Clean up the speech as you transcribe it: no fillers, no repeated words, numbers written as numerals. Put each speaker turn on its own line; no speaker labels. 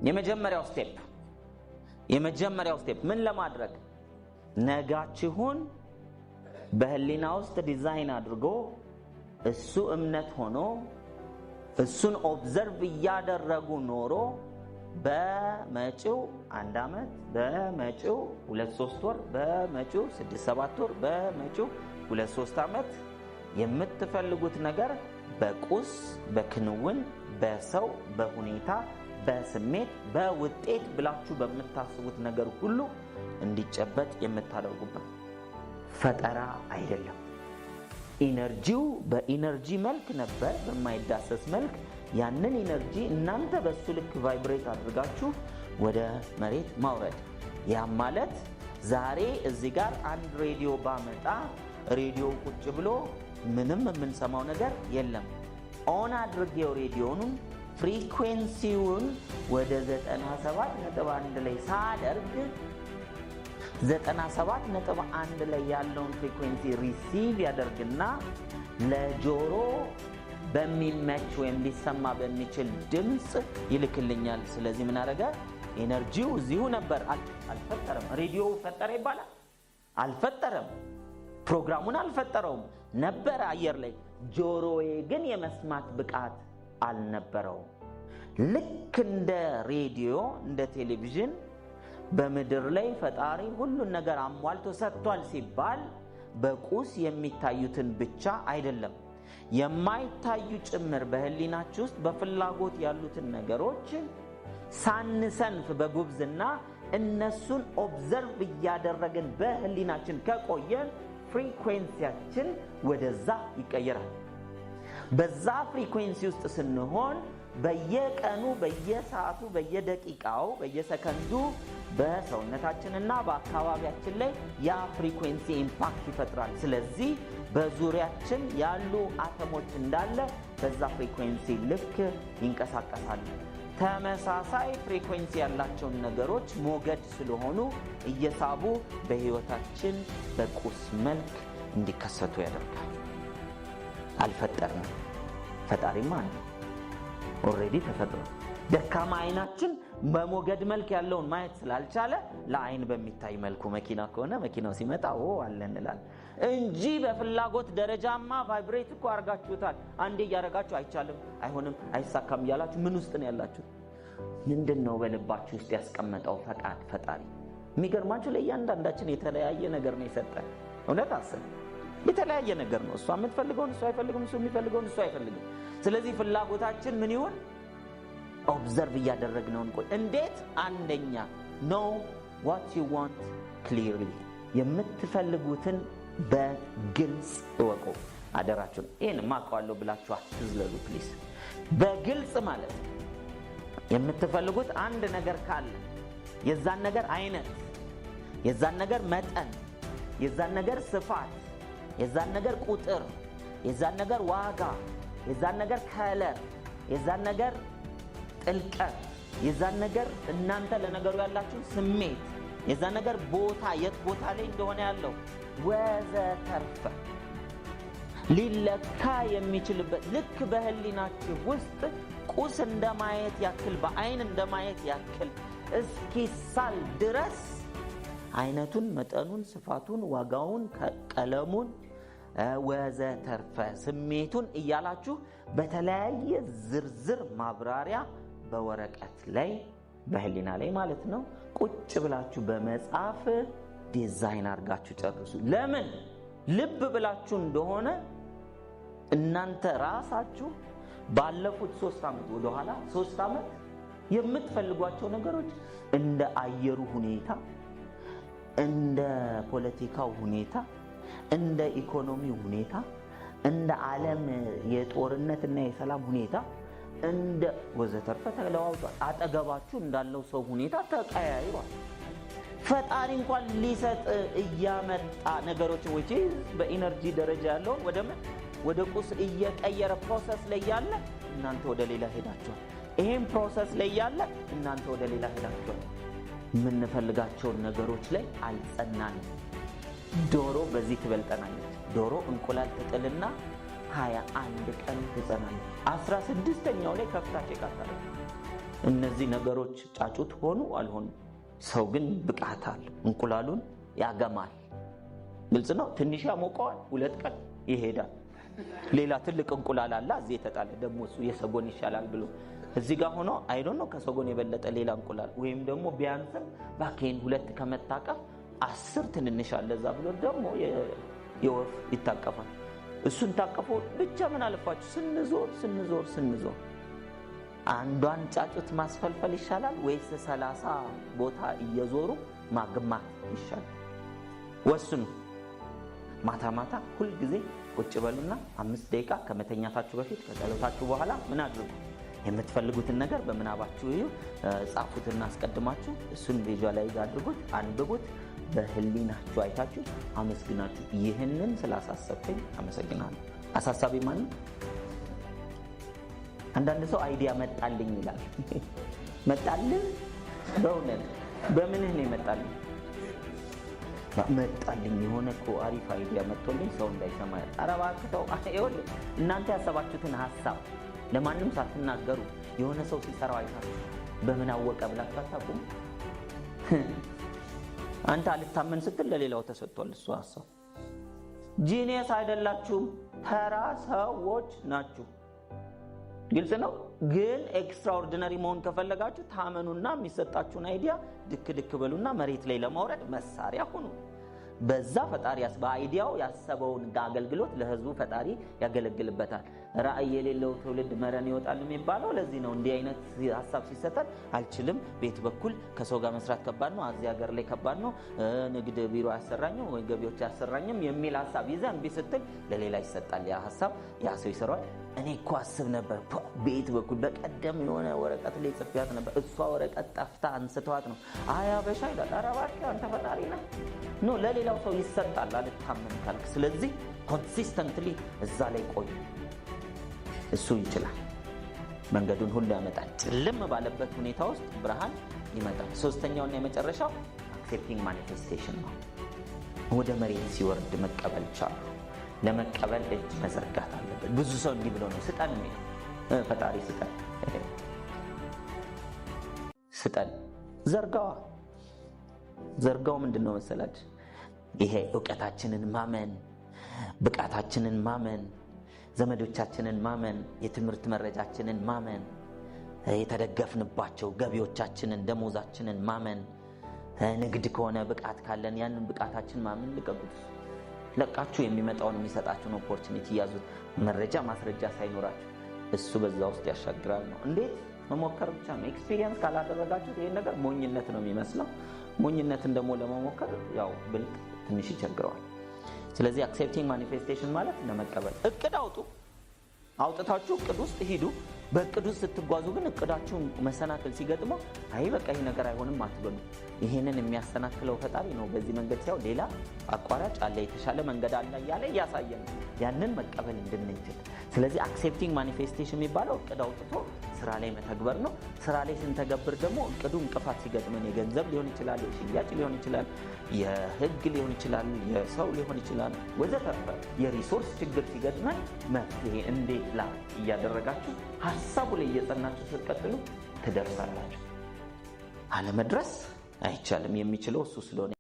የመጀመሪያው ስቴፕ ምን ለማድረግ ነጋችሁን በህሊና ውስጥ ዲዛይን አድርጎ እሱ እምነት ሆኖ እሱን ኦብዘርቭ ያደረጉ ኖሮ በመጪው 1 አመት በመጪው 2-3 ወር በመጪው 6-7 ወር በመጪው 2-3 አመት የምትፈልጉት ነገር በቁስ በክንውን በሰው በሁኔታ በስሜት በውጤት ብላችሁ በመታስቡት ነገር ሁሉ እንዲጨበጥ የምታደርጉበት ፈጠራ አይደለም። ኢነርጂው በኢነርጂ መልክ ነበር በማይዳሰስ መልክ ያንን ኢነርጂ እናንተ በሱ ልክ ቫይብሬት አድርጋችሁ ወደ መሬት ማውረድ። ያ ማለት ዛሬ እዚህ ጋር አንድ ሬዲዮ ባመጣ ሬዲዮ ቁጭ ብሎ ምንም የምንሰማው ነገር የለም። ኦን አድርጌው ሬዲዮኑን ፍሪኩዌንሲውን ወደ 97.1 ላይ ሳደርግ 97.1 ላይ ያለውን ፍሪኩዌንሲ ሪሲቭ ያደርግና ለጆሮ በሚመች ወይም ሊሰማ በሚችል ድምጽ ይልክልኛል። ስለዚህ ምን አደረገ? ኢነርጂው እዚሁ ነበር፣ አልፈጠረም። ሬዲዮ ፈጠረ ይባላል? አልፈጠረም። ፕሮግራሙን አልፈጠረውም፣ ነበር አየር ላይ። ጆሮዬ ግን የመስማት ብቃት አልነበረውም። ልክ እንደ ሬዲዮ እንደ ቴሌቪዥን በምድር ላይ ፈጣሪ ሁሉን ነገር አሟልቶ ሰጥቷል ሲባል በቁስ የሚታዩትን ብቻ አይደለም፣ የማይታዩ ጭምር በህሊናችን ውስጥ በፍላጎት ያሉትን ነገሮች ሳንሰንፍ በጉብዝና እነሱን ኦብዘርቭ እያደረግን በህሊናችን ከቆየን ፍሪኩዌንሲያችን ወደዛ ይቀየራል። በዛ ፍሪኩዌንሲ ውስጥ ስንሆን በየቀኑ በየሰዓቱ በየደቂቃው በየሰከንዱ በሰውነታችንና በአካባቢያችን ላይ ያ ፍሪኩዌንሲ ኢምፓክት ይፈጥራል። ስለዚህ በዙሪያችን ያሉ አተሞች እንዳለ በዛ ፍሪኩዌንሲ ልክ ይንቀሳቀሳሉ። ተመሳሳይ ፍሪኩዌንሲ ያላቸውን ነገሮች ሞገድ ስለሆኑ እየሳቡ በህይወታችን በቁስ መልክ እንዲከሰቱ ያደርጋል። አልፈጠርንም፣ ፈጣሪማ ነው። ኦሬዲ ተፈጥሮ ደካማ አይናችን በሞገድ መልክ ያለውን ማየት ስላልቻለ ለአይን በሚታይ መልኩ መኪና ከሆነ መኪናው ሲመጣ አለ እንላለን እንጂ በፍላጎት ደረጃማ ቫይብሬት እኮ አርጋችሁታል። አንዴ ያረጋችሁ አይቻልም፣ አይሆንም፣ አይሳካም እያላችሁ ምን ውስጥ ነው ያላችሁ? ምንድነው በልባችሁ ውስጥ ያስቀመጠው ፈቃድ ፈጣሪ? የሚገርማችሁ ለእያንዳንዳችን የተለያየ ነገር ነው የሰጠን። እውነት አስብ፣ የተለያየ ነገር ነው። እሷ የምትፈልገውን እሱ አይፈልግም፣ እሱ የሚፈልገውን እሱ አይፈልግም። ስለዚህ ፍላጎታችን ምን ይሁን? ኦብዘርቭ እያደረግነው እንቆይ። እንዴት? አንደኛ know what you want clearly፣ የምትፈልጉትን በግልጽ እወቁ። አደራችሁን ይሄን ማቀዋለሁ ብላችሁ አትዝለሉ ፕሊዝ። በግልጽ ማለት የምትፈልጉት አንድ ነገር ካለ የዛን ነገር አይነት፣ የዛን ነገር መጠን፣ የዛን ነገር ስፋት፣ የዛን ነገር ቁጥር፣ የዛን ነገር ዋጋ፣ የዛን ነገር ከለር፣ የዛን ነገር ጥልቀት፣ የዛን ነገር እናንተ ለነገሩ ያላችሁ ስሜት፣ የዛን ነገር ቦታ የት ቦታ ላይ እንደሆነ ያለው ወዘተርፈ ሊለካ የሚችልበት ልክ በህሊናችሁ ውስጥ ቁስ እንደማየት ያክል በአይን እንደማየት ያክል እስኪሳል ድረስ አይነቱን፣ መጠኑን፣ ስፋቱን፣ ዋጋውን፣ ቀለሙን ወዘተርፈ ስሜቱን እያላችሁ በተለያየ ዝርዝር ማብራሪያ በወረቀት ላይ በህሊና ላይ ማለት ነው ቁጭ ብላችሁ በመጻፍ ዲዛይን አድርጋችሁ ጨርሱ። ለምን? ልብ ብላችሁ እንደሆነ እናንተ ራሳችሁ ባለፉት 3 አመት ወደ ኋላ 3 አመት የምትፈልጓቸው ነገሮች እንደ አየሩ ሁኔታ፣ እንደ ፖለቲካው ሁኔታ፣ እንደ ኢኮኖሚው ሁኔታ፣ እንደ ዓለም የጦርነትና የሰላም ሁኔታ እንደ ወዘተርፈ ተለዋውጧል። አጠገባችሁ እንዳለው ሰው ሁኔታ ተቀያይሯል። ፈጣሪ እንኳን ሊሰጥ እያመጣ ነገሮች ወይ በኢነርጂ ደረጃ ያለው ወደ ቁስ እየቀየረ ፕሮሰስ ላይ ያለ እናንተ ወደ ሌላ ሄዳችኋል። ይሄን ፕሮሰስ ላይ ያለ እናንተ ወደ ሌላ ሄዳችኋል። የምንፈልጋቸው ነገሮች ላይ አልጸናንም። ዶሮ በዚህ ትበልጠናለች። ዶሮ እንቁላል ትጥልና 21 ቀን ትጸናለች። 16ኛው ላይ ከፍታ ቼክ አታደርግ። እነዚህ ነገሮች ጫጩት ሆኑ አልሆኑ ሰው ግን ብቃት አለው። እንቁላሉን ያገማል። ግልጽ ነው። ትንሽ ያሞቀዋል፣ 2 ቀን ይሄዳል። ሌላ ትልቅ እንቁላል አለ እዚህ የተጣለ ደግሞ እሱ የሰጎን ይሻላል ብሎ እዚህ ጋር ሆኖ አይዶን ነው ከሰጎን የበለጠ ሌላ እንቁላል ወይም ደግሞ ቢያንስም ባኬን 2 ከመታቀፍ 10 ትንንሽ አለ እዛ ብሎ ደግሞ የወፍ ይታቀፋል። እሱን ታቀፎ ብቻ ምን አለፋችሁ ስንዞር አንዷን ጫጩት ማስፈልፈል ይሻላል ወይስ 30 ቦታ እየዞሩ ማግማት ይሻላል? ወስኑ። ማታ ሁሉ ጊዜ ቁጭ በሉና 5 ደቂቃ ከመተኛታችሁ በፊት ከጸሎታችሁ በኋላ ምን አድርጉ? የምትፈልጉትን ነገር በመናባችሁ ጻፉትና አስቀድማችሁ እሱን ቪዥዋላይዝ አድርጉት፣ አንብቡት። በህሊናችሁ አይታችሁ አመስግናችሁ ይህንን ስላሳሰብከኝ አመሰግናለሁ። አሳሳቢ ማለት አንዳንድ ሰው አይዲያ መጣልኝ ይላል። መጣልኝ በእውነት በምንህ ነው መጣልኝ? መጣልኝ የሆነ እኮ አሪፍ አይዲያ መጥቶልኝ ሰው እንዳይሰማ አረባክተው አይወል። እናንተ ያሰባችሁትን ሐሳብ ለማንም ሳትናገሩ የሆነ ሰው ሲሰራው አይታችሁ በምን አወቀ ብላችሁ አታውቁም? አንተ አልታመን ስትል ለሌላው ተሰጥቷል እሱ ሐሳብ። ጂኒየስ አይደላችሁም፣ ተራ ሰዎች ናችሁ። ግልጽ ነው። ግን ኤክስትራኦርዲነሪ መሆን ከፈለጋችሁ ታመኑና የሚሰጣችሁን አይዲያ ድክ በሉና መሬት ላይ ለማውረድ መሳሪያ ሁኑ። በዛ ፈጣሪ በአይዲያው ያሰበውን አገልግሎት ለህዝቡ ፈጣሪ ያገለግልበታል። ራእይ የሌለው ትውልድ መረን ይወጣል የሚባለው ለዚህ ነው። እንዲህ አይነት ሐሳብ ሲሰጠን አልችልም፣ ቤት በኩል ከሰው ጋር መስራት ከባድ ነው፣ እዚህ ሀገር ላይ ከባድ ነው፣ ንግድ ቢሮ ያሰራኝም ወይ ገቢዎች ያሰራኝም የሚል ሐሳብ ይዘን ቢስትል ለሌላ ይሰጣል። ያ ሐሳብ ያ ሰው ይሰራል። እኔ እኮ አስብ ነበር ቤት በኩል በቀደም የሆነ ወረቀት ላይ ጽፌያት ነበር፣ እሷ ወረቀት ጠፍታ አንስተዋት ነው። አበሻ ይላል። ኧረ እባክህ አንተ ፈጣሪ ነህ። ኖ ለሌላው ሰው ይሰጣል አልታመን ካልክ። ስለዚህ ኮንሲስተንትሊ እዛ ላይ ቆይ። እሱ ይችላል፣ መንገዱን ሁሉ ያመጣል። ጭልም ባለበት ሁኔታ ውስጥ ብርሃን ይመጣል። ሶስተኛውና የመጨረሻው አክሴፕቲንግ ማኒፌስቴሽን ነው። ወደ መሬት ሲወርድ መቀበል ቻሉ። ለመቀበል እጅ መዘርጋት አለበት። ብዙ ሰው እንዲህ ብሎ ነው ስጠን የሚለው። ፈጣሪ ስጠን ዘርጋው ምንድነው መሰላችሁ? ይሄ ዕውቀታችንን ማመን፣ ብቃታችንን ማመን፣ ዘመዶቻችንን ማመን፣ የትምህርት መረጃችንን ማመን፣ የተደገፍንባቸው ገቢዎቻችንን ደሞዛችንን ማመን፣ ንግድ ከሆነ ብቃት ካለን ያንን ብቃታችን ማመን። ልቀቁት። ለቃችሁ የሚመጣውን የሚሰጣችሁን ኦፖርቹኒቲ ያዙት። መረጃ ማስረጃ ሳይኖራችሁ እሱ በዛ ውስጥ ያሻግራል ነው። እንዴት መሞከር ብቻ ነው። ኤክስፒሪየንስ ካላደረጋችሁት ይሄን ነገር ሞኝነት ነው የሚመስለው። ሞኝነትን ደግሞ ለመሞከር ያው ብልጥ ትንሽ ይቸግረዋል። ስለዚህ አክሴፕቲንግ ማኒፌስቴሽን ማለት ለመቀበል እቅድ አውጥታችሁ እቅድ ውስጥ ሂዱ። በእቅዱ ስትጓዙ ግን እቅዳችሁን መሰናክል ሲገጥመው አይ በቃ ይሄ ነገር አይሆንም አትበሉ። ይሄንን የሚያስተናክለው ፈጣሪ ነው። በዚህ መንገድ ሳይሆን ሌላ አቋራጭ አለ፣ የተሻለ መንገድ አለ እያለ እያሳየን ያንን መቀበል እንድንችል። ስለዚህ አክሴፕቲንግ ማኒፌስቴሽን የሚባለው እቅድ አውጥቶ ስራ ላይ መተግበር ነው። ስራ ላይ ስንተገብር ደግሞ እቅዱ እንቅፋት ሲገጥመን የገንዘብ ሊሆን ይችላል፣ የሽያጭ ሊሆን ይችላል፣ የህግ ሊሆን ይችላል፣ የሰው ሊሆን ይችላል፣ ወዘተርፈ የሪሶርስ ችግር ሲገጥመን መፍትሄ እንዴት ላይ እያደረጋችሁ ሐሳቡ ላይ እየጸናችሁ ስትቀጥሉ ትደርሳላችሁ። አለመድረስ አይቻልም። የሚችለው እሱ ስለሆነ